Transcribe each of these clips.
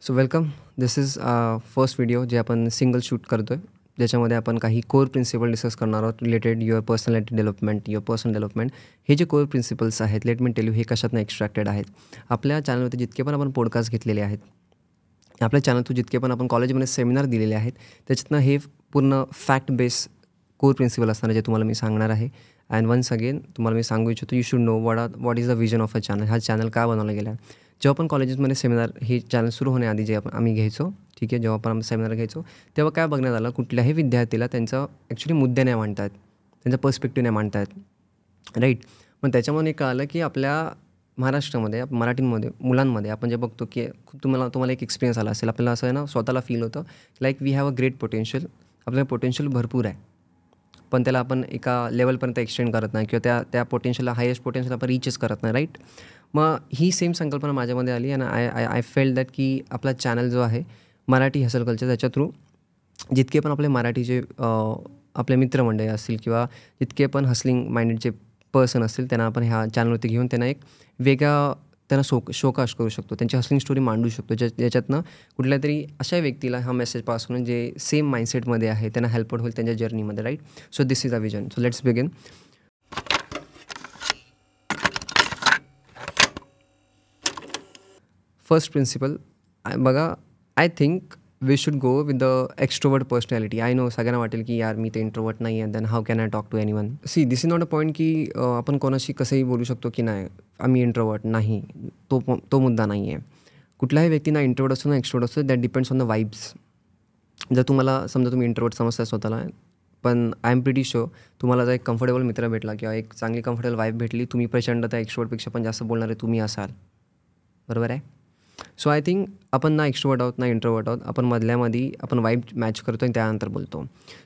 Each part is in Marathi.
So welcome. This is first video जे आपण सिंगल शूट करतो आहे, ज्याच्यामध्ये आपण काही कोर प्रिन्सिपल डिस्कस करणार आहोत related your personality development, your personal development. हे जे कोर प्रिन्सिपल्स आहेत, लेट मी टेल यू, हे कशातनं एक्स्ट्रॅक्टेड आहेत. आपल्या चॅनलवरती जितके पण आपण पॉडकास्ट घेतलेले आहेत, आपल्या चॅनलवर जितके पण आपण कॉलेजमध्ये सेमिनार दिलेले आहेत, त्याच्यातनं हे पूर्ण फॅक्ट बेस कोर प्रिन्सिपल असणार जे तुम्हाला मी सांगणार आहे. अँड वन्स अगेन तुम्हाला मी सांगू इच्छितो, you should know what is the vision of a channel. हा चॅनल का बनवला गेला आहे. जेव्हा पण कॉलेजेसमध्ये सेमिनार, हे चॅनल सुरू होण्याआधी जे आम्ही घ्यायचो, ठीक आहे, जेव्हा आपण सेमिनार घ्यायचो, तेव्हा काय बघण्यात आलं, कुठल्याही विद्यार्थीला त्यांचा ॲक्च्युली मुद्दे नाही मांडता येत, त्यांचा पर्स्पेक्टिव्ह नाही मांडता येत, राईट. मग त्याच्यामध्ये कळालं की आपल्या महाराष्ट्रामध्ये, मराठीमध्ये, मुलांमध्ये आपण जे बघतो की खूप तुम्हाला एक एक्सपिरियन्स आला असेल, आपल्याला असं आहे ना, स्वतःला फील होतं like we have a great potential. आपल्याला पोटेन्शियल भरपूर आहे, पण त्याला आपण एका लेवलपर्यंत एक्सटेंड करत नाही, किंवा त्या पोटेन्शियलला, हायेस्ट पोटेन्शियल आपण रीचच करत नाही, राईट. मग ही सेम संकल्पना माझ्यामध्ये आली आणि आय फेल्ट दॅट की आपला चॅनल जो आहे मराठी हसल कल्चर, त्याच्या थ्रू जितके पण आपले मराठीचे आपले मित्रमंडळी असतील, किंवा जितके पण हसलिंग माइंडेडचे पर्सन असतील, त्यांना आपण ह्या चॅनलवरती घेऊन त्यांना एक वेगळा शोकाश करू शकतो, त्यांची हसलिंग स्टोरी मांडू शकतो, ज्याच्यातनं कुठल्या तरी अशा व्यक्तीला हा मेसेज पास होऊन जे सेम माइंडसेटमध्ये आहे त्यांना हेल्पफुल होईल त्यांच्या जर्नीमध्ये, right. So this is a vision. So let's begin. First principle बघा, I think we should go with the extrovert personality. I know सगळ्यांना वाटेल की यार मी ते इंट्रोवर्ट नाही आहे, then how can I talk to anyone. See, this is not a point की आपण कोणाशी कसंही बोलू शकतो की नाही आम्ही इंट्रोवर्ट नाही, तो मुद्दा नाही आहे. कुठल्याही व्यक्तींना इंट्रोवर्ट असतो ना एक्स्ट्रोवर्ट असतो, that depends on the vibes. जर तुम्हाला समजा तुम्ही इंट्रोवर्ट समजता स्वतःला, पण आय एम प्रिटी शुअर तुम्हाला जर एक कम्फर्टेबल मित्र भेटला किंवा एक चांगली कम्फर्टेबल वाईब भेटली, तुम्ही प्रचंड त्या एक्स्ट्रोवर्टपेक्षा पण जास्त बोलणारे तुम्ही असाल, बरोबर आहे. सो आय थिंक आपण ना एक्स्ट्रोवर्ट आहोत ना इंट्रोवर्ट आहोत, आपण मधल्यामध्ये आपण वाईब मॅच करतो आणि त्यानंतर बोलतो.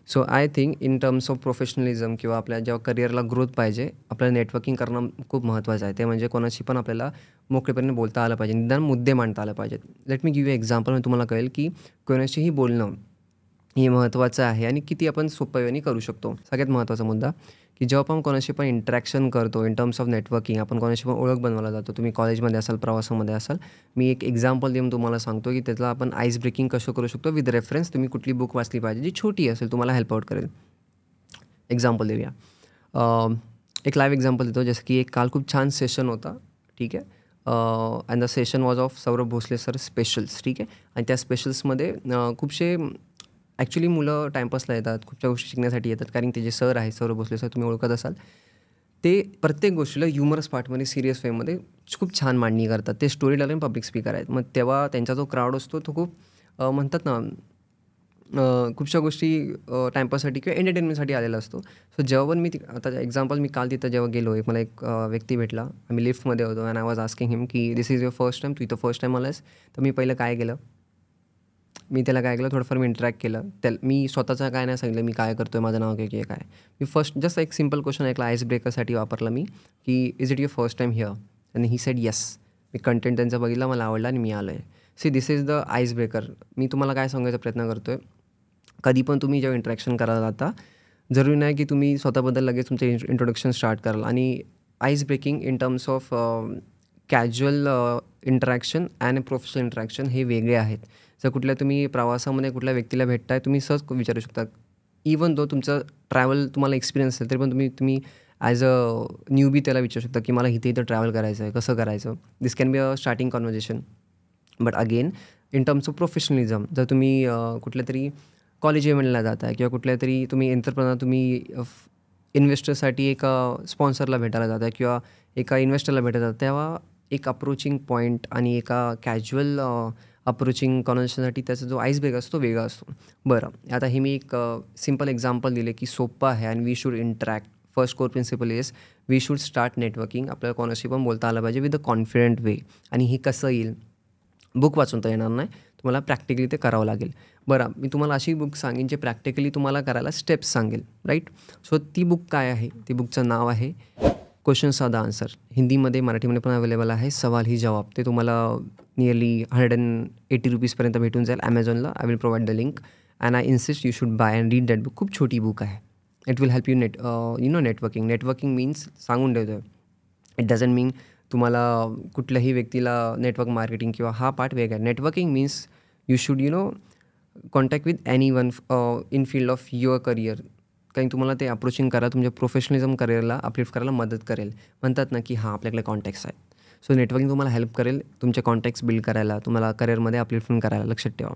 So I think in terms of professionalism किंवा आपल्या जेव्हा करिअरला ग्रोथ पाहिजे, आपल्याला नेटवर्किंग करणं खूप महत्त्वाचं आहे. ते म्हणजे कोणाशी पण आपल्याला मोकळेपणे बोलता आलं पाहिजे, निदान मुद्दे मांडता आलं पाहिजेत. Let me give you example. म्हणजे तुम्हाला कळेल की कोणाशीही बोलणं हे महत्त्वाचं आहे आणि किती आपण सोप्या वेळाने करू शकतो. सगळ्यात महत्त्वाचा मुद्दा की जेव्हा आपण कोणाशी पण इंटरॅक्शन करतो इन टर्म्स ऑफ नेटवर्किंग, आपण कोणाशी पण ओळख बनवायला जातो, तुम्ही कॉलेजमध्ये असाल, प्रवासामध्ये असाल, मी एक एक्झाम्पल देऊन तुम्हाला सांगतो की त्यातलं आपण आईस ब्रेकिंग कसं करू शकतो विथ रेफरन्स. तुम्ही कुठली बुक वाचली पाहिजे जी छोटी असेल, तुम्हाला हेल्प आउट करेल. एक्झाम्पल देऊया, एक लाईव्ह एक्झाम्पल देतो. जसं की एक काल खूप छान सेशन होता, ठीक आहे, and the session was of Saurabh Bhosale sir specials, ठीक आहे. आणि त्या स्पेशल्समध्ये खूपसे ॲक्च्युली मुलं टाईमपासला येतात, खूपशा गोष्टी शिकण्यासाठी येतात, कारण ते जे सर आहेत, सौरभ भोसले सर, तुम्ही ओळखत असाल, ते प्रत्येक गोष्टीला ह्युमरस पार्टमध्ये, सिरियस वेमध्ये खूप छान मांडणी करतात. ते स्टोरी टेलर आणि पब्लिक स्पीकर आहेत. मग तेव्हा त्यांचा जो क्राऊड असतो तो खूप म्हणतात ना, खूपशा गोष्टी टाईमपाससाठी किंवा एंटरटेनमेंटसाठी आलेला असतो. सो जेव्हा पण मी आता एक्झाम्पल, मी काल तिथं जेव्हा गेलो, मला एक व्यक्ती भेटला, आम्ही लिफ्टमध्ये होतो, अँड आय वॉज आस्किंग हिम की दिस इज युअर फर्स्ट टाईम, तू इथं फर्स्ट टाईम आलास. तर मी पहिलं काय केलं, मी त्याला काय केलं, थोडंफार मी इंटरॅक्ट केलं. मी स्वतःचं काय नाही सांगितलं, मी काय करतो आहे, माझं नाव काय काय. मी फर्स्ट जस्ट एक सिम्पल क्वेश्चन ऐकला, आईस ब्रेकरसाठी वापरला मी, की is it your first time here. आणि ही सेड येस. मी कंटेंट त्यांचा बघितला, मला आवडला आणि मी आलो आहे. See, this is the ice breaker. मी तुम्हाला काय सांगायचा प्रयत्न करतो आहे, कधी पण तुम्ही जेव्हा इंटरॅक्शन करायला जाता, जरुरी नाही की तुम्ही स्वतःबद्दल लगेच तुमचे इंट्रोडक्शन स्टार्ट कराल. आणि ice breaking in terms of casual interaction and professional interaction हे वेगळे आहेत. जर कुठल्या तुम्ही प्रवासामध्ये कुठल्या व्यक्तीला भेटताय, तुम्ही सहज विचारू शकता. इवन दो तुमचं ट्रॅव्हल तुम्हाला एक्सपिरियन्स असेल, तरी पण तुम्ही ॲज अ न्यूबी त्याला विचारू शकता की मला इथं ट्रॅव्हल करायचं आहे, कसं करायचं. This can be a starting conversation. But again in terms of professionalism, जर तुम्ही कुठल्या तरी कॉलेज इव्हेंटला जात आहे, किंवा कुठल्या तरी तुम्ही एंटरप्रेनर, तुम्ही इन्व्हेस्टरसाठी एका स्पॉन्सरला भेटायला जात आहे, किंवा एका इन्व्हेस्टरला भेटायला जातात, तेव्हा एक अप्रोचिंग पॉईंट आणि एका कॅज्युअल अप्रोचिंग कॉन्व्हर्सेशनसाठी त्याचा जो आईस ब्रेक असतो वेगळा असतो. बरं, आता हे मी एक सिम्पल एक्झाम्पल दिले की सोपं आहे आणि we should interact. First core principle is we should start networking. आपल्याला कोणाशी पण बोलता आलं पाहिजे विथ अ कॉन्फिडंट वे. आणि हे कसं येईल, बुक वाचून तर येणार नाही, तुम्हाला प्रॅक्टिकली ते करावं लागेल. बरं, मी तुम्हाला अशी बुक सांगेन जे प्रॅक्टिकली तुम्हाला करायला स्टेप्स सांगेल, राईट. सो ती बुक काय आहे, ती बुकचं नाव आहे क्वेश्चन्स आर द आन्सर. हिंदीमध्ये, मराठीमध्ये पण अवेलेबल आहे. सवाल ही जवाब. ते तुम्हाला नियरली 180 रुपीजपर्यंत भेटून जाईल ॲमेझॉनला. I will provide the link and I insist you should buy and read that book. खूप छोटी बुक आहे. It will help you networking. Networking means सांगून ठेवतो आहे, इट डझंट मीन तुम्हाला कुठल्याही व्यक्तीला नेटवर्क मार्केटिंग किंवा हा पार्ट वेगळा आहे. Networking means you should contact with anyone in field of your career. कारण तुम्हाला ते अप्रोचिंग करा तुमच्या प्रोफेशनलिझम करिअरला अपलिफ्ट करायला मदत करेल. म्हणतात ना की हां आपल्याकडे कॉन्टॅक्ट्स आहेत. सो नेटवर्किंग तुम्हाला हेल्प करेल तुमचे कॉन्टॅक्ट्स बिल्ड करायला, तुम्हाला करिअरमध्ये अपलिफ्टिंग करायला. लक्षात ठेवा.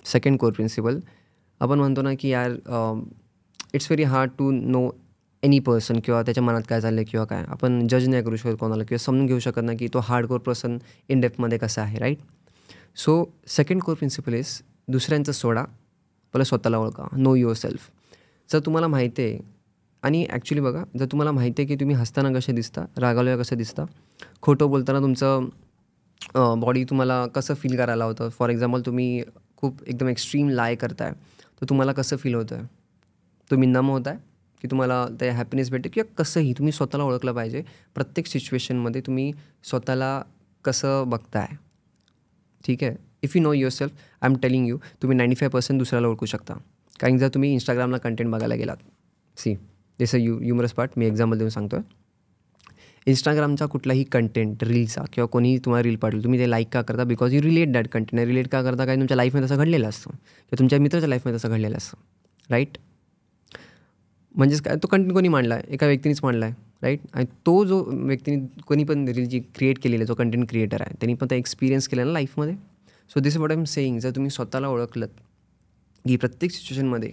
सेकंड कोर प्रिन्सिपल आपण म्हणतो ना की यार it's very hard to know any person किंवा त्याच्या मनात काय चाललं आहे किंवा काय. आपण जज नाही करू शकत कोणाला किंवा समजून घेऊ शकत नाही की तो हार्डकोर पर्सन इन डेप्थमध्ये कसा आहे, right. So second core principle is दुसऱ्यांचं सोडा, पहिलं स्वतःला ओळखा. Know yourself. जर तुम्हाला माहिती आहे आणि ॲक्च्युली बघा, जर तुम्हाला माहिती आहे की तुम्ही हसताना कसे दिसता, रागावल्यावर कसं दिसता, खोटं बोलताना तुमचं बॉडी तुम्हाला कसं फील करायला होतं. फॉर एक्झाम्पल तुम्ही खूप एकदम एक्स्ट्रीम लाय करताय तर तुम्हाला कसं फील होतं आहे. तुम्ही नम होत आहे की तुम्हाला ते हॅपीनेस भेटते किंवा कसंही तुम्ही स्वतःला ओळखलं पाहिजे. प्रत्येक सिच्युएशनमध्ये तुम्ही स्वतःला कसं बघताय, ठीक आहे. If you know your self I am telling you तुम्ही 95% दुसऱ्याला ओळखू शकता. कारण जर तुम्ही इंस्टाग्रामला कंटेंट बघायला गेलात, see this a humorous part, मी एक्झाम्पल देऊन सांगतो आहे. इंस्टाग्रामचा कुठलाही कंटेंट रीलचा किंवा कोणीही तुम्हाला रील पाठवलं तुम्ही ते लाईक का करता, because you relate that content. Relate का करता, काय तुमच्या लाईफमध्ये तसं घडलेलं असतं किंवा तुमच्या मित्राच्या लाईफमध्ये तसं घडलेलं असतं, राईट. म्हणजेच काय, तो कंटेंट कोणी मांडला आहे, एका व्यक्तीनेच मांडला आहे, राईट. आणि तो जो व्यक्तीने कोणी पण रील जी क्रिएट केलेली आहे, जो कंटेंट क्रिएटर आहे त्यांनी पण ते एक्सपिरियन्स केलं ना लाईफमध्ये. So this what I am saying. जर तुम्ही स्वतःला ओळखलं की प्रत्येक सिच्युएशनमध्ये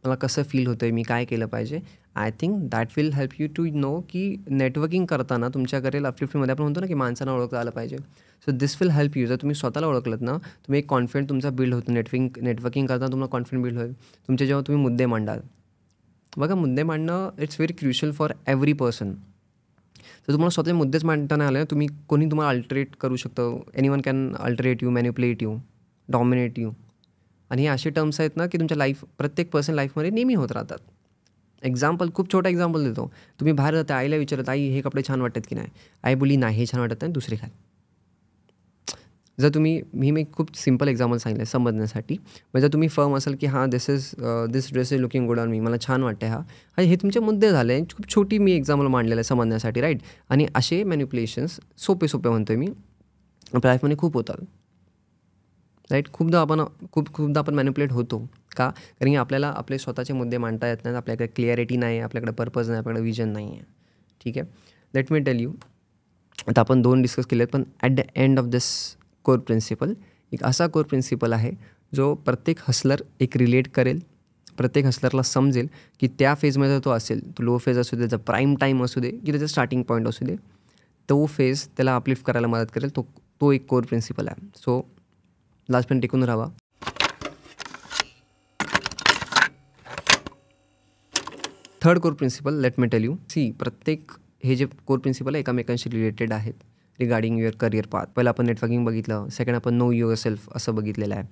मला कसं फील होतं आहे, मी काय केलं पाहिजे, I think that will help you to know की नेटवर्किंग करताना तुमच्या करिअर अपलिफ्टमध्ये आपण म्हणतो ना की माणसांना ओळखता आलं पाहिजे. So this will help you. जर तुम्ही स्वतःला ओळखलत ना, तुम्ही एक कॉन्फिडंट तुमचा बिल्ड होतो. नेटवर्किंग करताना तुम्हाला कॉन्फिडंट बिल्ड होईल. तुमचे जेव्हा तुम्ही मुद्दे मांडाल, बघा मुद्दे मांडणं it's very crucial for every person. तर तुम्हाला स्वतःचे मुद्देच मांडताना आले, तुम्ही कोणी तुम्हाला अल्टरेट करू शकतं. Anyone can alternate you, manipulate you, dominate you. आणि हे असे टर्म्स आहेत ना की तुमच्या प्रत्येक पर्सन लाईफमध्ये नेहमी होत राहतात. एक्झाम्पल, खूप छोटा एक्झाम्पल देतो. तुम्ही बाहेर जाता, आईला विचारत, आई हे कपडे छान वाटतात की नाही. आई बोली नाही हे छान वाटत नाही, दुसरे घाल. जर तुम्ही मी खूप सिम्पल एक्झाम्पल सांगितलं आहे समजण्यासाठी. जर तुम्ही फर्म असाल की हां this dress is looking good on me, मला छान वाटते हा, आणि हे तुमचे मुद्दे झाले. खूप छोटी मी एक्झाम्पल मांडलेलं आहे समजण्यासाठी, राईट. आणि असे मॅन्युप्युलेशन्स सोपे म्हणतो आहे मी, आपल्या लाईफमध्ये खूप होतात, राईट. खूपदा आपण मॅन्युप्युलेट होतो. का? कारण की आपल्याला आपले स्वतःचे मुद्दे मांडता येत नाहीत, आपल्याकडे क्लिअरिटी नाही आहे, आपल्याकडे पर्पज नाही, आपल्याकडे विजन नाही आहे, ठीक आहे. Let me tell you. आता आपण 2 डिस्कस केले आहेत, पण at the end of this core principle एक असा कोर प्रिन्सिपल आहे जो प्रत्येक हसलर एक रिलेट करेल. प्रत्येक हसलरला समजेल की त्या फेजमध्ये तो असेल, तो लो फेज असू दे, त्याचा प्राईम टाईम असू दे की त्याचा स्टार्टिंग पॉईंट असू दे, तो फेज त्याला अपलिफ्ट करायला मदत करेल. तो एक कोर प्रिन्सिपल आहे. सो लास्टपर्यंत टिकून राहावा. Third core principle, let me tell you. See प्रत्येक हे जे कोर प्रिन्सिपल आहे एकमेकांशी रिलेटेड आहेत रिगार्डिंग युअर करिअर पाथ. पहिलं आपण नेटवर्किंग बघितलं, सेकंड आपण नो युअर सेल्फ असं बघितलेलं आहे.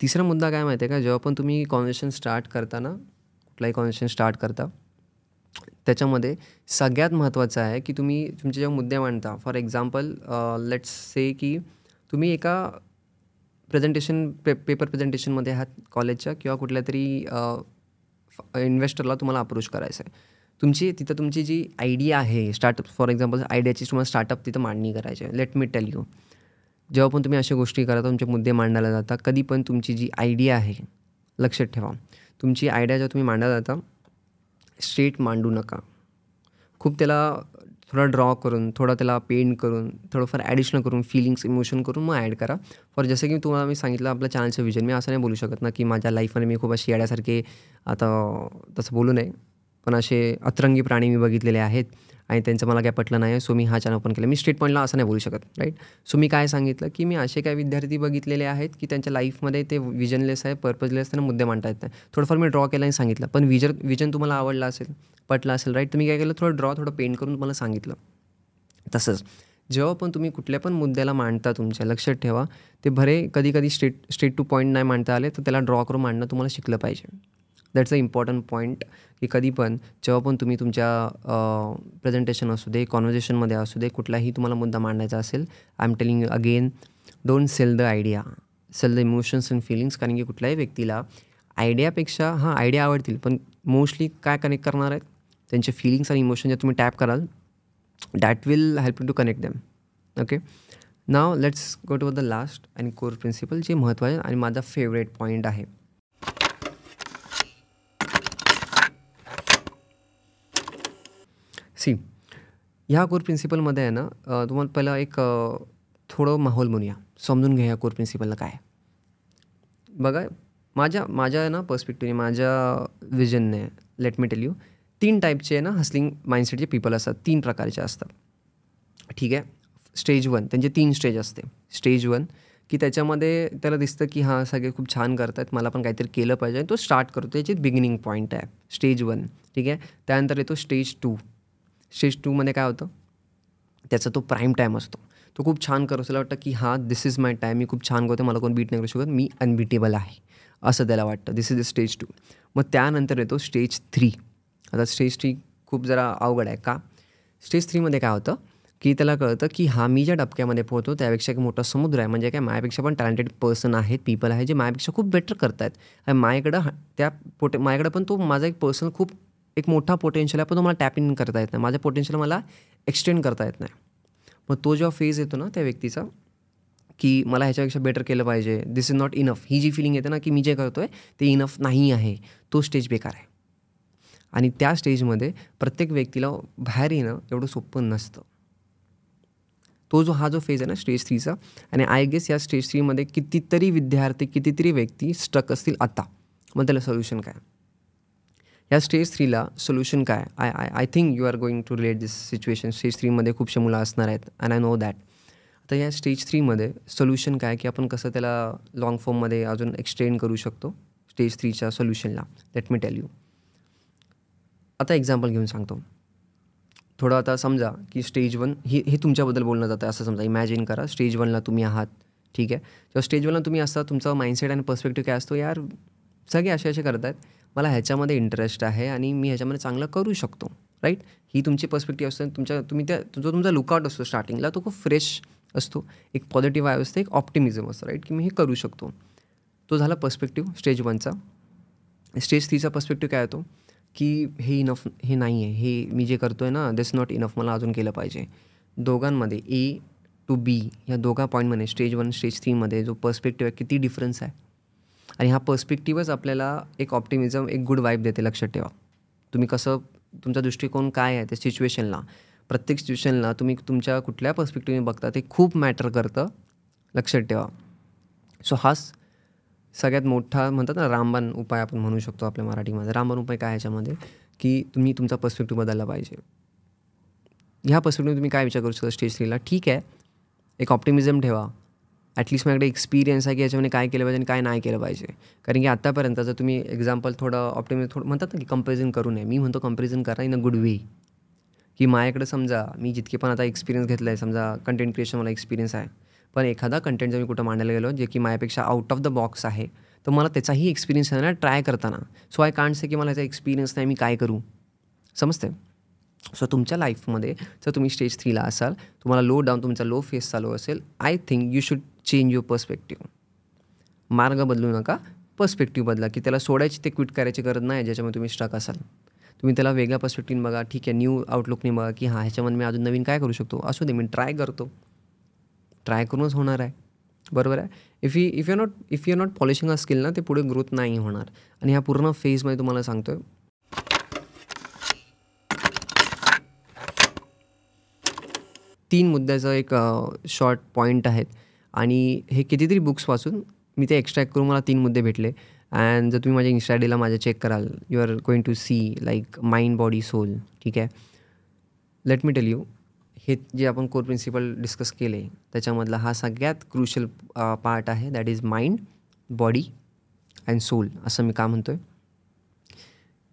तिसरा मुद्दा काय माहिती आहे का, जेव्हा पण तुम्ही कॉन्व्हर्सेशन स्टार्ट करता, कुठलाही कॉन्व्हर्सेशन स्टार्ट करता, त्याच्यामध्ये सगळ्यात महत्त्वाचं आहे की तुम्ही तुमचे जेव्हा मुद्दे मांडता, फॉर एक्झाम्पल लेट्स से की तुम्ही एका पेपर प्रेझेंटेशनमध्ये आहात कॉलेजच्या किंवा कुठल्या तरी इन्व्हेस्टरला तुम्हाला अप्रोच करायचं आहे. तिथं तुमची जी आयडिया आहे, स्टार्टअप फॉर एक्झाम्पल आयडियाची तुम्हाला स्टार्टअप तिथं मांडणी करायची आहे. लेट मी टेल यू, जेव्हा पण तुम्ही अशा गोष्टी करता, तुमचे मुद्दे मांडायला जाता, कधी पण तुमची जी आयडिया आहे, लक्षात ठेवा, तुमची आयडिया जेव्हा तुम्ही मांडायला जाता स्ट्रेट मांडू नका. खूप त्याला थोडा ड्रॉ करून, थोडा त्याला पेंट करून, थोडंफार ॲडिशनल करून, फिलिंग्स इमोशन करून मग ॲड करा. फॉर जसं की तुम्हाला मी सांगितलं आपल्या चॅनलचं विजन, मी असं नाही बोलू शकत ना की माझ्या लाईफमध्ये मी खूप अशी येड्यासारखे, आता तसं बोलू नये, पण असे अतरंगी प्राणी मी बघितलेले आहेत आणि त्यांचं मला काय पटलं नाही, सो मी हा चॅनल ओपन केला. मी स्ट्रेट पॉईंटला असं नाही बोलू शकत, राईट. सो मी काय सांगितलं की मी असे काही विद्यार्थी बघितलेले आहेत की त्यांच्या लाईफमध्ये ते विजनलेस आहे, पर्पजलेस, त्यांना मुद्दे मांडता येत नाही. थोडंफार मी ड्रॉ केलं आणि सांगितलं, पण विजन तुम्हाला आवडला असेल, पटलं असेल, राईट. तुम्ही काय केलं, थोडं ड्रॉ, थोडं पेंट करून तुम्हाला सांगितलं. तसंच जेव्हा पण तुम्ही कुठल्या पण मुद्द्याला मांडता, तुमच्या लक्षात ठेवा, ते कधी स्ट्रेट टू पॉईंट नाही मांडता आले तर त्याला ड्रॉ करून मांडणं तुम्हाला शिकलं पाहिजे. दॅट्स अ इम्पॉर्टंट पॉईंट की कधी पण जेव्हा पण तुम्ही तुमच्या प्रेझेंटेशन असू दे, कॉन्व्हर्सेशनमध्ये असू दे, कुठलाही तुम्हाला मुद्दा मांडायचा असेल, I am telling you again, don't sell the idea, sell the emotions and feelings. कारण की कुठल्याही व्यक्तीला आयडियापेक्षा आयडिया आवडतील, पण मोस्टली काय कनेक्ट करणार आहेत, त्यांचे फीलिंग्स आणि इमोशन जे तुम्ही टॅप कराल, that will help you to connect them. Okay, now let's go to the last आणि कोर प्रिन्सिपल, जे महत्त्वाचे आणि माझा फेवरेट पॉईंट आहे. सी, ह्या कोर प्रिन्सिपलमध्ये आहे ना, तुम्हाला पहिलं एक थोडं माहोल म्हणूया, समजून घ्या ह्या कोर प्रिन्सिपलला काय आहे. बघा, माझ्या आहे ना पर्स्पेक्टिव्हने, माझ्या विजनने, लेट मी टेल यू, 3 टाईपचे आहे ना हसलिंग माइंडसेटचे पीपल असतात, 3 प्रकारचे असतात. ठीक आहे. स्टेज 1, त्यांचे 3 स्टेज असते. स्टेज 1 की त्याच्यामध्ये त्याला दिसतं की सगळे खूप छान करत आहेत, मला पण काहीतरी केलं पाहिजे, आणि तो स्टार्ट करतो. त्याची बिगिनिंग पॉईंट आहे स्टेज 1. ठीक आहे. त्यानंतर येतो स्टेज 2. स्टेज 2मध्ये काय होतं, त्याचा तो प्राईम टाईम असतो. तो खूप छान करतो, त्याला वाटतं की दिस इज माय टाईम, मी खूप छान करतो, मला कोण बीट नाही करू शकत, मी अनबीटेबल आहे, असं त्याला वाटतं. दिस इज द स्टेज 2. मग त्यानंतर येतो स्टेज 3. आता स्टेज 3 खूप जरा अवघड आहे. का? स्टेज 3मध्ये काय होतं की त्याला कळतं की मी ज्या डबक्यामध्ये पोहतो त्यापेक्षा एक मोठा समुद्र आहे, म्हणजे काय, माझ्यापेक्षा पण टॅलेंटेड पर्सन आहेत, पीपल आहे जे माझ्यापेक्षा खूप बेटर करत आहेत, आणि माझ्याकडं पण तो माझा एक पर्सन खूप एक मोठा पोटेन्शियल आहे, पण तो मला टॅप इन करता येत नाही, माझ्या पोटेन्शियल मला एक्सटेंड करता येत नाही. मग तो जेव्हा फेज येतो ना त्या व्यक्तीचा, की मला ह्याच्यापेक्षा बेटर केलं पाहिजे, दिस इज नॉट इनफ, ही जी फिलिंग येते ना की मी जे करतो आहे ते इनफ नाही आहे, तो स्टेज बेकार आहे. आणि त्या स्टेजमध्ये प्रत्येक व्यक्तीला बाहेर येणं एवढं सोपं नसतं. तो जो फेज आहे ना स्टेज 3चा, आणि आय गेस या स्टेज 3मध्ये कितीतरी विद्यार्थी, कितीतरी व्यक्ती स्ट्रक असतील आता. मग त्याला सोल्युशन काय? या स्टेज 3ला सोल्युशन काय? I think you are going to relate this situation. Stage 3मध्ये खूपशे मुलं असणार आहेत, अँड आय नो दॅट. आता या स्टेज 3मध्ये सोल्युशन काय, की आपण कसं त्याला लाँग फॉर्ममध्ये अजून एक्सटेंड करू शकतो स्टेज 3च्या सोल्युशनला. Let me tell you. आता एक्झाम्पल घेऊन सांगतो थोडं. आता समजा की स्टेज 1 हे तुमच्याबद्दल बोलणं जातं, असं समजा. इमॅजिन करा स्टेज 1ला तुम्ही आहात. ठीक आहे. जेव्हा स्टेज 1ला तुम्ही असता, तुमचा माइंडसेट आणि पर्स्पेक्टिव्ह काय असतो, यार सगळे असे करत आहेत, मला ह्याच्यामध्ये इंटरेस्ट आहे आणि मी ह्याच्यामध्ये चांगलं करू शकतो, राईट. ही तुमची पर्स्पेक्टिव्ह असते. जो तुमचा लुकआउट असतो स्टार्टिंगला, तो खूप फ्रेश असतो, एक पॉझिटिव्ह वाईब असते, एक ऑप्टिमिझम असतं, राईट, की मी हे करू शकतो. तो झाला पर्स्पेक्टिव्ह स्टेज 1चा. स्टेज 3चा पर्स्पेक्टिव्ह काय होतो, की हे इनफ, हे नाही आहे, हे मी जे करतो आहे ना, दिस नॉट इनफ, मला अजून केलं पाहिजे. दोघांमध्ये A to B ह्या दोघा पॉईंटमध्ये स्टेज 1 स्टेज 3मध्ये जो पर्स्पेक्टिव्ह आहे, किती डिफरन्स आहे. आणि हा पर्स्पेक्टिव्हच आपल्याला एक ऑप्टिमिझम, एक गुड वाईब देते. लक्षात ठेवा. तुम्ही कसं, तुमचा दृष्टिकोन काय आहे त्या सिच्युएशनला, प्रत्येक सिच्युएशनला तुम्ही तुमच्या कुठल्या पर्स्पेक्टिव्हने बघता ते खूप मॅटर करतं. लक्षात ठेवा. सो सगळ्यात मोठा म्हणतात ना रामबाण उपाय आपण म्हणू शकतो आपल्या मराठीमध्ये. रामबाण उपाय काय ह्याच्यामध्ये, की तुम्ही तुमचा पर्स्पेक्टिव्ह बदलला पाहिजे. ह्या पर्स्पेक्टिव्ह तुम्ही काय विचार करू शकता स्टेज 3ला, ठीक आहे, एक ऑप्टिमिझम ठेवा. ॲटलिस्ट माझ्याकडे एक्सपिरियन्स आहे की याच्यामध्ये काय केलं पाहिजे आणि काय नाही केलं पाहिजे. कारण की आत्तापर्यंत जर तुम्ही एक्झाम्पल थोडं थोडं म्हणतात ना की कंपॅरिझन करू नये. मी म्हणतो कंपॅरिझन करा इन अ गुड वे. की माझ्याकडे समजा मी जितके पण आता एक्सपिरियन्स घेतला आहे, समजा कंटेंट क्रिएशन मला एक्सपिरियन्स आहे, पण एखादा कंटेंट जर मी कुठं मांडायला गेलो जे की माझ्यापेक्षा आउट ऑफ द बॉक्स आहे, तर मला त्याचाही एक्सपिरियन्स आहे ना ट्राय करताना. सो आय कांट से की मला याचा एक्सपिरियन्स नाही, मी काय करू. समजते. सो तुमच्या लाईफमध्ये जर तुम्ही स्टेज 3ला असाल, तुम्हाला लो डाऊन, तुमचा लो फेस चालू असेल, I think you should change your perspective. मार्ग बदलू नका, पर्स्पेक्टिव्ह बदला, की त्याला सोडायची, ते क्विट करायची गरज नाही ज्याच्यामध्ये तुम्ही स्टक असाल. तुम्ही त्याला वेगळ्या पर्स्पेक्टिव्हने बघा. ठीक आहे, न्यू आउटलुकने बघा, की ह्याच्यामध्ये मी अजून नवीन काय करू शकतो. असू दे, मी ट्राय करतो. ट्राय करूनच होणार आहे, बरोबर आहे. If you not polishing a skill ना, ते पुढे ग्रोथ नाही होणार. आणि ह्या पूर्ण फेजमध्ये तुम्हाला सांगतो आहे, 3 मुद्द्याचं एक शॉर्ट पॉईंट आहेत, आणि हे कितीतरी बुक्स वाचून मी ते एक्स्ट्रॅक्ट करून मला 3 मुद्दे भेटले. अँड जर तुम्ही माझ्या इन्स्टा आयडीला माझ्या चेक कराल, you are going to see like mind, body, soul. ठीक आहे. लेट मी टेल यू, हे जे आपण कोर प्रिन्सिपल डिस्कस केले त्याच्यामधला हा सगळ्यात क्रुशियल पार्ट आहे, that is mind, body and soul, असं मी का म्हणतो आहे.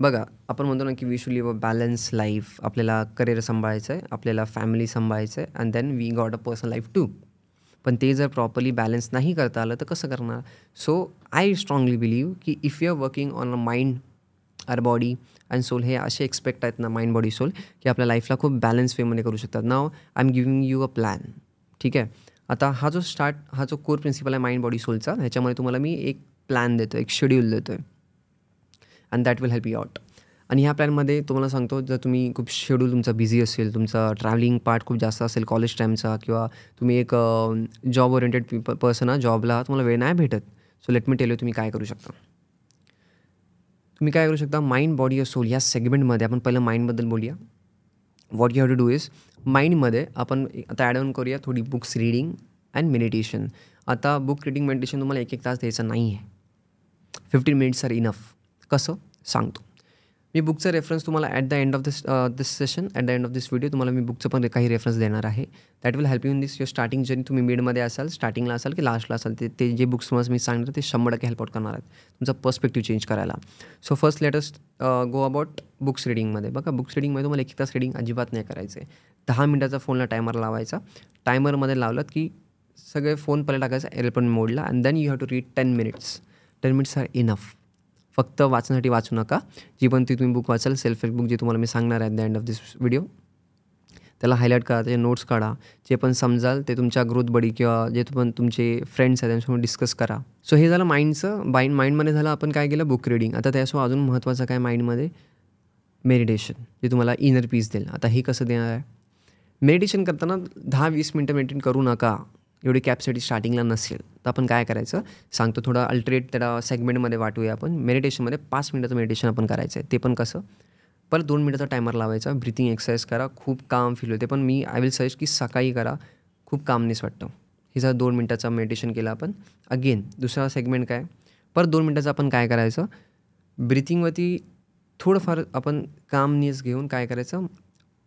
बघा, आपण म्हणतो ना की we should live a balance life. आपल्याला करिअर सांभाळायचं आहे, आपल्याला फॅमिली सांभाळायचं आहे, and then we got a personal life too. पण ते जर प्रॉपरली बॅलन्स नाही करता आलं तर कसं करणार. सो आय स्ट्रॉंगली बिलीव्ह की if you are working on a mind, are body and soul, हे असे एक्सपेक्ट आहेत ना, माइंड, बॉडी, सोल, की आपल्या लाईफला खूप बॅलन्स वेमध्ये करू शकतात. Now I am giving you a plan. ठीक आहे. आता हा जो कोर प्रिन्सिपल आहे माइंड, बॉडी, सोलचा, ह्याच्यामध्ये तुम्हाला मी एक प्लॅन देतो, एक शेड्यूल देतो आहे. And that will help you out. आणि ह्या प्लॅनमध्ये तुम्हाला सांगतो, जर तुम्ही खूप शेड्यूल तुमचा बिझी असेल, तुमचा ट्रॅव्हलिंग पार्ट खूप जास्त असेल कॉलेज टाईमचा, किंवा तुम्ही एक जॉब ओरिएंटेड पर्सन आहात, जॉबला तुम्हाला वेळ नाही भेटत, so let me tell you तुम्ही काय करू शकता. तुम्ही काय करू शकता, माइंड, बॉडी या सोल या सेगमेंटमध्ये आपण पहिलं माइंडबद्दल बोलूया. What you have to do is, माइंडमध्ये आपण आता ॲड ऑन करूया थोडी बुक्स रीडिंग अँड मेडिटेशन. आता बुक रीडिंग मेडिटेशन तुम्हाला 1-1 तास द्यायचा नाही आहे, 15 मिनिट्स आर इनफ. कसं सांगतो मी. बुकचा रेफरन्स तुम्हाला at the end of this session, at the end of this video तुम्हाला मी बुकचं पण काही रेफरन्स देणार आहे. That will help you in this your starting journey. तुम्ही मिडमध्ये असाल, स्टार्टिंगला असाल की लास्टला असाल, ते जे बुक्स तुम्हाला मी सांगणार ते 100% हेल्प आउट करणार आहेत तुमचा पर्स्पेक्टिव्ह चेंज करायला. So first let's go about books रीडिंगमध्ये. बघा, बुक्स रीडिंगमध्ये तुम्हाला 1 तास रीडिंग अजिबात नाही करायचं आहे. 10 मिनिटाचा फोनला टायमर लावायचा. टायमरमध्ये लावलात की सगळे फोन पहिला टाकायचा एअरप्लेन मोडला, and then you have to read 10 minutes. 10 minutes are enough. फक्त वाचण्यासाठी वाचू नका. जी पण ती तुम्ही बुक वाचाल, सेल्फ हेल्प बुक जे तुम्हाला मी सांगणार आहे at the end of this video, त्याला हायलाईट करा, त्याचे नोट्स काढा. जे पण समजाल ते तुमच्या ग्रोथ बडी किंवा जे पण तुमचे फ्रेंड्स आहेत त्यांच्यासोबत डिस्कस करा. सो हे झालं माइंडचं. माइंडमध्ये झालं आपण काय केलं, बुक रीडिंग. आता त्यासोबत अजून महत्त्वाचं काय माइंडमध्ये, मेडिटेशन, जे तुम्हाला इनर पीस देईल. आता हे कसं देणार आहे, मेडिटेशन करताना 10-20 मिनटं मेडिटेशन करू नका. एवढी कॅपॅसिटी स्टार्टिंगला नसेल तर आपण काय करायचं सांगतो, थोडा अल्टरेट त्याला सेगमेंटमध्ये वाटूया आपण. मेडिटेशनमध्ये 5 मिनिटाचं मेडिटेशन आपण करायचं आहे. ते पण कसं, परत 2 मिनिटाचा टायमर लावायचा. ब्रिथिंग एक्सरसाइज करा, खूप काम फील होते. पण मी आय विल सजेस्ट की सकाळी करा, खूप कामनेस वाटतं. हे जर 2 मिनिटाचा मेडिटेशन केलं आपण. अगेन दुसरा सेगमेंट काय, परत 2 मिनिटाचं आपण काय करायचं, ब्रिथिंगवरती थोडंफार आपण कामनेस घेऊन काय करायचं,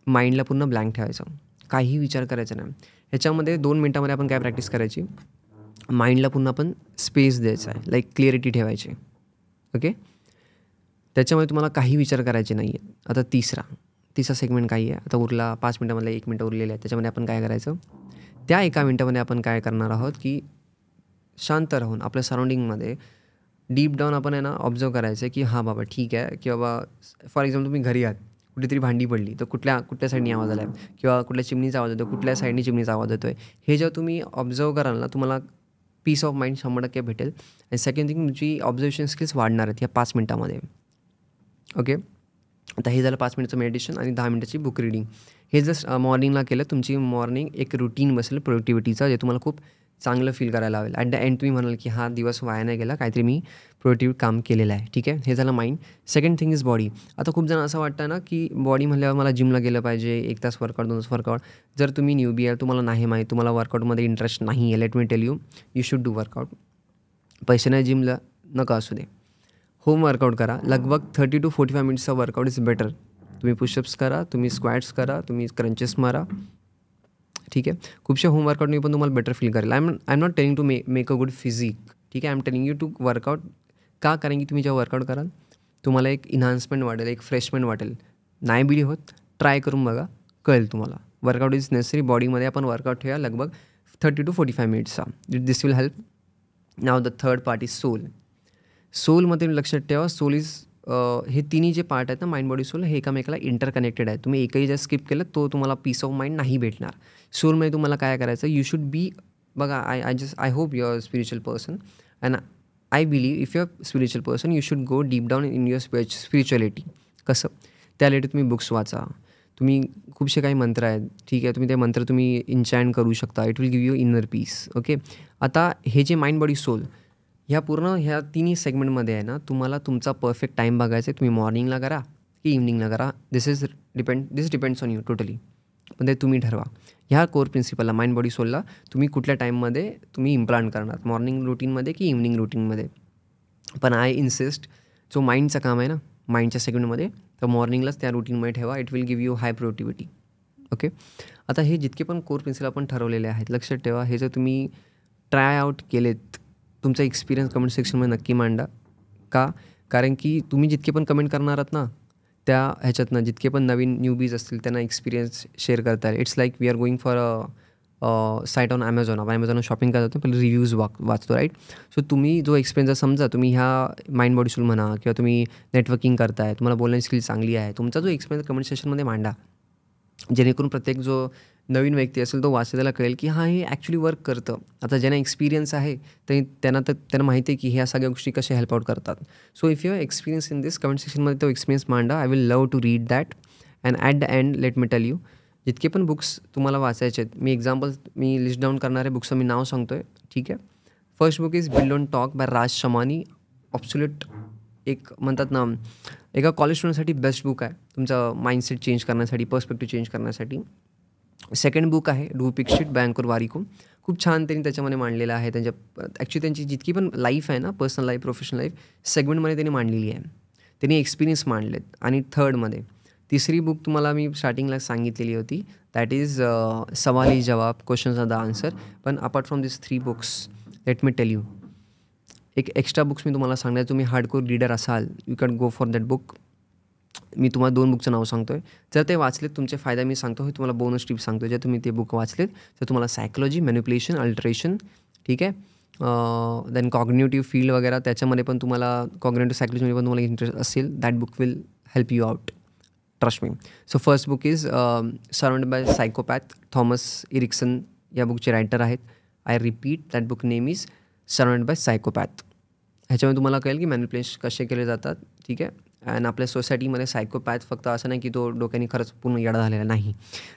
माइंडला पूर्ण ब्लँक ठेवायचं, काही विचार करायचा नाही. ह्याच्यामध्ये 2 मिनिटामध्ये आपण काय प्रॅक्टिस करायची, माइंडला पुन्हा आपण स्पेस द्यायचा आहे, लाईक क्लिअरिटी ठेवायची. ओके, त्याच्यामध्ये तुम्हाला काही विचार करायचे नाही आहेत. आता तिसरा सेगमेंट काही आहे. आता उरला 5 मिनिटामधला 1 मिनिटं उरलेलं आहे. त्याच्यामध्ये आपण काय करायचं, त्या 1 मिनिटामध्ये आपण काय करणार आहोत की शांत राहून आपल्या सराउंडिंगमध्ये डीप डाऊन आपण आहे ना ऑब्झर्व करायचं की हां बाबा ठीक आहे, की बाबा फॉर एक्झाम्पल तुम्ही घरी आहात, कुठेतरी भांडी पडली तर कुठल्या साईडनी आवाज आला आहे, किंवा कुठल्या चिमणीचा आवाज येतो, कुठल्या साईडनी चिमणीचा आवाज येतो आहे. हे जेव्हा तुम्ही ऑब्झर्व कराल ना, तुम्हाला पीस ऑफ माइंड 100% भेटेल. आणि सेकंड थिंग, तुमची ऑब्झर्वेशन स्किल्स वाढणार आहेत ह्या 5 मिनिटामध्ये. ओके, आता हे झालं 5 मिनिटचं मेडिटेशन आणि 10 मिनिटाची बुक रीडिंग. हे जर मॉर्निंगला केलं, तुमची मॉर्निंग एक रुटीन बसेल प्रोडक्टिव्हिटीचा, जे तुम्हाला खूप चांगलं फील करायला हवेल. ॲट द एंड तुम्ही म्हणाल की हा दिवस वाया नाही गेला, काहीतरी मी प्रोडक्टिव्ह काम केलेलं आहे. ठीक आहे, हे झालं mind. Second thing is body. आता खूप जण असं वाटतं ना की बॉडी म्हणल्यावर मला जिमला गेलं पाहिजे, 1 तास वर्कआउट, 2 तास वर्कआउट. जर तुम्ही न्यूबी आहे, तुम्हाला नाही माहीत, तुम्हाला वर्कआउटमध्ये इंटरेस्ट नाही आहे, let me tell you, you should do workout. पैसे नाही जिमला, नका असू दे, होम वर्कआउट करा. लगभग 30 to 45 मिनिट्सचा वर्कआउट इज बेटर. तुम्ही पुशअप्स करा, तुम्ही स्क्वॅट्स करा, तुम्ही क्रंचेस मारा. ठीक आहे, खूपशा होम वर्कआउटनी पण तुम्हाला बेटर फील करेल. I am not telling to make a good physique. ठीक आहे, I am telling you to workout. का, कारण की तुम्ही जेव्हा वर्कआउट कराल तुम्हाला एक इन्हान्समेंट वाटेल, एक फ्रेशमेंट वाटेल. नाही बी होत, ट्राय करून बघा, कळेल तुम्हाला. Workout is necessary. बॉडीमध्ये आपण वर्कआउट ठेवा लगभग 30 to 45 मिनिट्सचा. This will help. Now the third part is soul. सोलमध्ये लक्षात ठेवा, सोल इज हे तिन्ही जे पार्ट आहेत ना, माइंड, बॉडी, सोल, हे एकामेकाला इंटरकनेक्टेड आहे. तुम्ही एकही जर स्किप केलं तो तुम्हाला पीस ऑफ माइंड नाही भेटणार. सोलमध्ये तुम्हाला काय करायचं, यू शुड बी, बघा, I hope you are spiritual person and I believe if you are spiritual person you should go deep down in your spirituality. कसं, त्या रिलेटेड तुम्ही बुक्स वाचा. तुम्ही खूपसे काही मंत्र आहेत, ठीक आहे, तुम्ही ते मंत्र तुम्ही इन्चॅन्ट करू शकता. It will give you inner peace. Okay, आता हे जे माइंड, बॉडी, सोल ह्या तिन्ही सेगमेंटमध्ये आहे ना, तुम्हाला तुमचा परफेक्ट टाईम बघायचा आहे. तुम्ही मॉर्निंगला करा की इव्हनिंगला करा, दिस डिपेंड्स ऑन यू टोटली. पण ते तुम्ही ठरवा. ह्या कोर प्रिन्सिपलला, माइंड, बॉडी, सोलला तुम्ही कुठल्या टाईममध्ये तुम्ही इम्प्लांट करणार, मॉर्निंग रुटीनमध्ये की इव्हनिंग रुटीनमध्ये. पण आय इन्सिस्ट, जो माइंडचं काम आहे ना, माइंडच्या सेगमेंटमध्ये, तर मॉर्निंगलाच त्या रुटीनमध्ये ठेवा. It will give you hi productivity. Okay, आता हे जितके पण कोर प्रिन्सिपल आपण ठरवलेले आहेत, लक्षात ठेवा, हे जर तुम्ही ट्राय आउट केलेत, तुमचा एक्सपिरियन्स कमेंट सेक्शनमध्ये नक्की मांडा. का, कारण की तुम्ही जितके पण कमेंट करणार आहात ना, त्या ह्याच्यातनं जितके पण नवीन न्यूबीज असतील त्यांना एक्सपिरियन्स शेअर करता येईल. It's like we are going for a site on Amazon. आपण ॲमेझॉनवर शॉपिंग करत होतो, पहिले रिव्ह्यूज वाचतो, राईट. सो तुम्ही जो एक्सपिरियन्स समजा तुम्ही ह्या माइंड, बॉडी, सोल म्हणा, किंवा तुम्ही नेटवर्किंग करताय, तुम्हाला बोलण्याची स्किल चांगली आहे, तुमचा जो एक्सपिरियन्स कमेंट सेक्शनमध्ये मांडा, जेणेकरून प्रत्येक जो नवीन व्यक्ती असेल तो वाचेल त्याला कळेल की हां, हे ॲक्च्युली वर्क करतं. आता ज्यांना एक्सपिरियन्स आहे त्यांना माहिती आहे की ह्या सगळ्या गोष्टी कशा हेल्प आउट करतात. So if you have experience in this comment सेक्शनमध्ये तो एक्सपिरियन्स मांडा. I will love to read that. And at the end let me tell you, जितके पण बुक्स तुम्हाला वाचायचे आहेत, मी लिस्ट डाऊन करणाऱ्या बुक्सचं मी नाव सांगतो आहे, ठीक आहे. First book is build on talk bye Raj Shamani. Absolute एक म्हणतात ना, एका कॉलेज स्टुडंटसाठी बेस्ट बुक आहे तुमचा माइंडसेट चेंज करण्यासाठी, पर्स्पेक्टिव्ह चेंज करण्यासाठी. सेकंड बुक आहे डू पिक्शिट बाय अंकुर वारिको. खूप छान त्यांनी त्याच्यामध्ये मांडलेलं आहे. त्यांची जितकी पण लाईफ आहे ना, पर्सनल लाईफ, प्रोफेशनल लाईफ सेगमेंटमध्ये त्यांनी मांडलेली आहे. त्यांनी एक्सपिरियन्स मांडलेत. आणि थर्डमध्ये तिसरी बुक तुम्हाला मी स्टार्टिंगला सांगितलेली होती, दॅट इज सवाल जवाब, क्वेश्चन्स आर द आन्सर. पण apart from this 3 books let me tell you, एक एक्स्ट्रा बुक्स मी तुम्हाला सांगणार. तुम्ही हार्डकोर रीडर असाल, you can go for that book. मी तुम्हाला 2 बुकचं नाव सांगतो आहे. जर ते वाचलेत तुमचे फायदा मी सांगतो, हे तुम्हाला बोनस टिप्स सांगतो. जर तुम्ही ते बुक वाचलेत तर तुम्हाला सायकोलॉजी, मॅनिप्युलेशन, अल्टरेशन, ठीक आहे, देन कॉग्निटिव्ह फील्ड वगैरे, त्याच्यामध्ये पण तुम्हाला कॉग्निटिव्ह सायकोलॉजीमध्ये पण तुम्हाला इंटरेस्ट असेल, that book will help you out, trust me. So first book is surrounded by psychopath, Thomas Erikson या बुकचे रायटर आहेत. I repeat, that book name is surrounded by psychopath. ह्याच्यामध्ये तुम्हाला कळेल की मॅनिप्युलेशन कसे केले जातात, ठीक आहे. अँड आपल्या सोसायटीमध्ये सायकोपॅथ फक्त असं नाही की तो डोक्याने खरंच पूर्ण येडा झालेला नाही,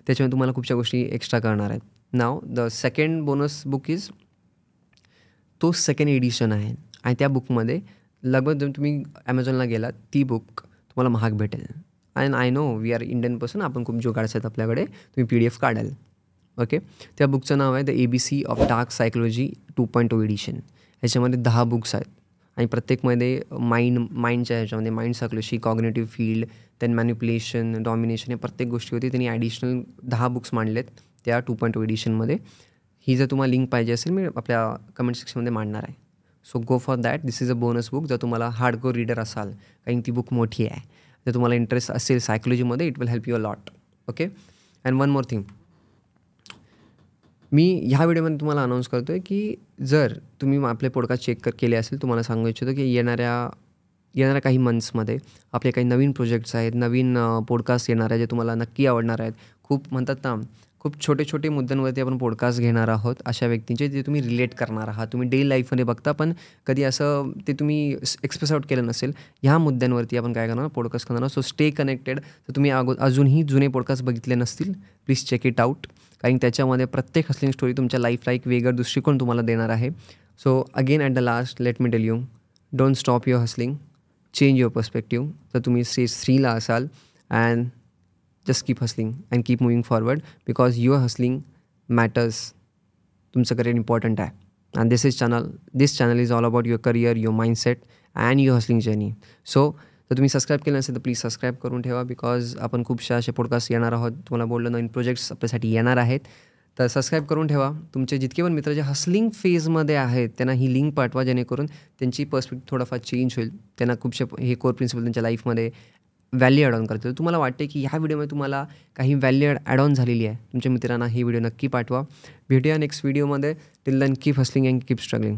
त्याच्यामध्ये तुम्हाला खूपशा गोष्टी एक्स्ट्रा करणार आहेत. नाव the second bonus book is, तो सेकंड एडिशन आहे. आणि त्या बुकमध्ये लगभग जर तुम्ही ॲमेझॉनला गेलात, ती बुक तुम्हाला महाग भेटेल. And I know we are Indian person, आपण खूप जुगाड्स आहेत आपल्याकडे, तुम्ही PDF काढाल, ओके. त्या बुकचं नाव आहे the ABC of dark psychology 2.0 edition. ह्याच्यामध्ये 10 बुक्स आहेत आणि प्रत्येकमध्ये माइंडच्या ह्याच्यामध्ये mind psychology, cognitive field, then manipulation, domination, या प्रत्येक गोष्टी होती. त्यांनी ॲडिशनल 10 बुक्स मांडलेत त्या 2.0 एडिशनमध्ये. ही जर तुम्हाला लिंक पाहिजे असेल मी आपल्या कमेंट सेक्शनमध्ये मांडणार आहे. So go for that. This is a bonus book. जर तुम्हाला हार्डकोर रीडर असाल, कारण ती बुक मोठी आहे, जर तुम्हाला इंटरेस्ट असेल सायकोलॉजीमध्ये, it will help you a lot, okay. And one more thing, मी ह्या व्हिडिओमध्ये तुम्हाला अनाऊन्स करतो आहे की जर तुम्ही आपले पॉडकास्ट चेक केले असेल, तुम्हाला सांगू इच्छितो की येणाऱ्या काही मंथ्समध्ये आपले काही नवीन प्रोजेक्ट्स आहेत, नवीन पॉडकास्ट येणार आहे, जे तुम्हाला नक्की आवडणार आहेत. खूप म्हणतात ना, खूप छोटे छोटे मुद्द्यांवरती आपण पॉडकास्ट घेणार आहोत, अशा व्यक्तींचे जे तुम्ही रिलेट करणार आहात. तुम्ही डेली लाईफमध्ये बघता, पण कधी असं ते तुम्ही एक्सप्रेस आउट केलं नसेल. ह्या मुद्द्यांवरती आपण काय करणार, पॉडकास्ट करणार. So stay connected. तर तुम्ही अजूनही जुने पॉडकास्ट बघितले नसतील, प्लीज चेक इट आउट. कारण त्याच्यामध्ये प्रत्येक हसलिंग स्टोरी तुमच्या लाईफला एक वेगळा दृष्टिकोन तुम्हाला देणार आहे. So again at the last late me tell you, don't stop your hustling, change your perspective. तर तुम्ही स्टेज 3ला असाल, and just keep hustling and keep moving forward, because your hustling matters. तुमचं करिअर इम्पॉर्टंट आहे. And this channel is all about your career, your mindset and your hustling journey. So तर तुम्ही सबस्क्राईब केलं नसेल तर प्लीज सबस्क्राईब करून ठेवा, बिकॉज आपण खूपशा असे पॉडकास्ट येणार आहोत. तुम्हाला बोललं, नवीन प्रोजेक्ट्स आपल्यासाठी येणार आहेत. तर सबस्क्राईब करून ठेवा. तुमचे जितके पण मित्र जे हसलिंग फेजमध्ये आहेत त्यांना ही लिंक पाठवा, जेणेकरून त्यांची पर्स्पेक्टिव्ह थोडाफार चेंज होईल. त्यांना खूपशे हे कोर प्रिन्सिपल त्यांच्या लाईफमध्ये व्हॅल्यू ॲड ऑन करतील. तुम्हाला वाटते की ह्या व्हिडिओमध्ये तुम्हाला काही व्हॅल्यू ॲड ऑन झालेली आहे, तुमच्या मित्रांना ही व्हिडिओ नक्की पाठवा. भेटूया नेक्स्ट व्हिडिओमध्ये. Till then keep hustling and keep struggling.